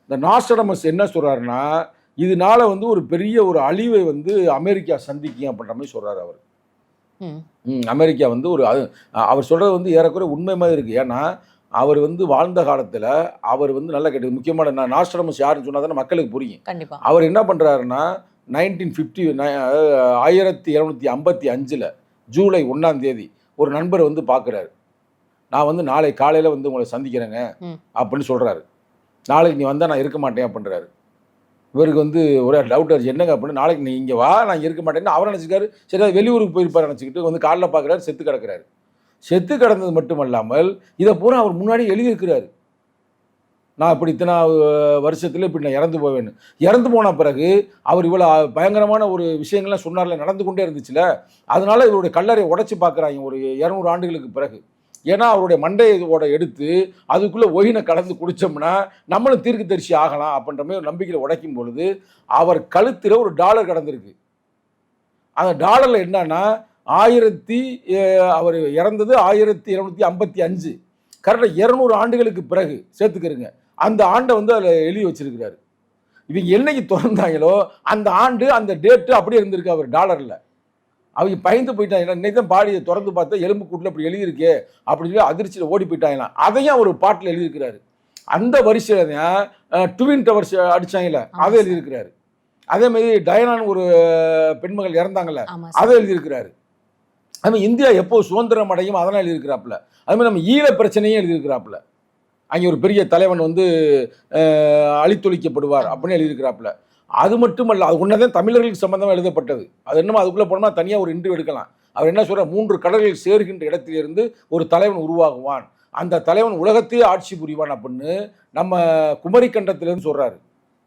இந்த நாஸ்டடமஸ் என்ன சொல்கிறாருன்னா, இதனால வந்து ஒரு பெரிய ஒரு அழிவை வந்து அமெரிக்கா சந்திக்கும் அப்படின்ற மாதிரி சொல்கிறார் அவர். அமெரிக்கா வந்து ஒரு அவர் சொல்கிறது வந்து ஏறக்குறைய உண்மை மாதிரி இருக்குது. ஏன்னா அவர் வந்து வாழ்ந்த காலத்தில் அவர் வந்து நல்லா கேட்டது முக்கியமான நாஸ்டடமஸ் யாருன்னு சொன்னால் தானே மக்களுக்கு புரியும். கண்டிப்பா. அவர் என்ன பண்ணுறாருன்னா 1755 ஜூலை 1ஆம் தேதி ஒரு நண்பர் வந்து பார்க்குறாரு. நான் வந்து நாளை காலையில் வந்து உங்களை சந்திக்கிறேங்க அப்படின்னு சொல்கிறாரு. நாளைக்கு நீ வந்தால் நான் இருக்க மாட்டேன் அப்படின்றாரு. இவருக்கு வந்து ஒரே டவுட் ஆச்சு, என்னங்க அப்படின்னு. நாளைக்கு நீ இங்கே வா, நான் இங்கே இருக்க மாட்டேன்னு அவர் நினச்சிக்காரு. சரி, அது வெளியூருக்கு போயிருப்பார் நினச்சிக்கிட்டு வந்து காலைல பார்க்குறாரு, செத்து கிடக்கிறாரு. செத்து கிடந்தது மட்டுமல்லாமல் இதை பூரா அவர் முன்னாடி எழுதியிருக்கிறாரு. நான் இப்படி இத்தனை வருஷத்தில் இப்படி நான் இறந்து போவேன்னு. இறந்து போன பிறகு அவர் இவ்வளோ பயங்கரமான ஒரு விஷயங்கள்லாம் சொன்னார்ல, நடந்து கொண்டே இருந்துச்சுல. அதனால இவருடைய கல்லறை உடைச்சி பார்க்குறாங்க ஒரு 200 ஆண்டுகளுக்கு பிறகு. ஏன்னா அவருடைய மண்டையோட எடுத்து அதுக்குள்ளே ஒயினை கலந்து குடித்தோம்னா நம்மளும் தீர்க்க தரிசி ஆகலாம் அப்படின்ற மாதிரி ஒரு நம்பிக்கையில் உடைக்கும் பொழுது அவர் கழுத்தில் ஒரு டாலர் கடந்திருக்கு. அந்த டாலரில் என்னன்னா அவர் இறந்தது 1755, கரெக்டாக 200 ஆண்டுகளுக்கு பிறகு சேர்த்துக்கிறங்க. அந்த ஆண்டை வந்து அதில் எழுதி வச்சிருக்கிறாரு. இவங்க என்னைக்கு திறந்தாங்களோ அந்த ஆண்டு அந்த டேட்டு அப்படியே இருந்திருக்கு அவர் டாலரில். அவங்க பயந்து போயிட்டாங்க. இன்னைக்கு தான் பாடியை திறந்து பார்த்தா எலும்பு கூட்டில் அப்படி எழுதியிருக்கே அப்படின்னு சொல்லி அதிர்ச்சியில் ஓடி போயிட்டாங்களாம். அதையும் அவர் பாட்டில் எழுதியிருக்கிறாரு. அந்த வரிசையில் தான் ட்வின் டவர்ஸ் அடித்தாங்கல்ல, அதை எழுதியிருக்கிறாரு. அதேமாதிரி டயனான்னு ஒரு பெண்மகள் இறந்தாங்கல்ல, அதை எழுதியிருக்கிறாரு. அதுமாதிரி இந்தியா எப்போ சுதந்திரம் அடையும் அதெல்லாம் எழுதியிருக்கிறாப்புல. அதுமாதிரி நம்ம ஈழ பிரச்சனையும் எழுதியிருக்கிறாப்புல. அங்கே ஒரு பெரிய தலைவன் வந்து அழித்தொழிக்கப்படுவார் அப்படின்னு எழுதியிருக்கிறாப்புல. அது மட்டுமல்ல, அது ஒன்றதான் தமிழர்களுக்கு சம்பந்தமாக எழுதப்பட்டது. அது என்னமோ அதுக்குள்ளே போனோம்னா தனியாக ஒரு இன்டர்வியூ எடுக்கலாம். அவர் என்ன சொல்கிறார், 3 கடல்கள் சேர்கின்ற இடத்திலிருந்து ஒரு தலைவன் உருவாகுவான், அந்த தலைவன் உலகத்தையே ஆட்சி புரிவான் அப்படின்னு நம்ம குமரி கண்டத்திலேருந்து சொல்கிறாரு.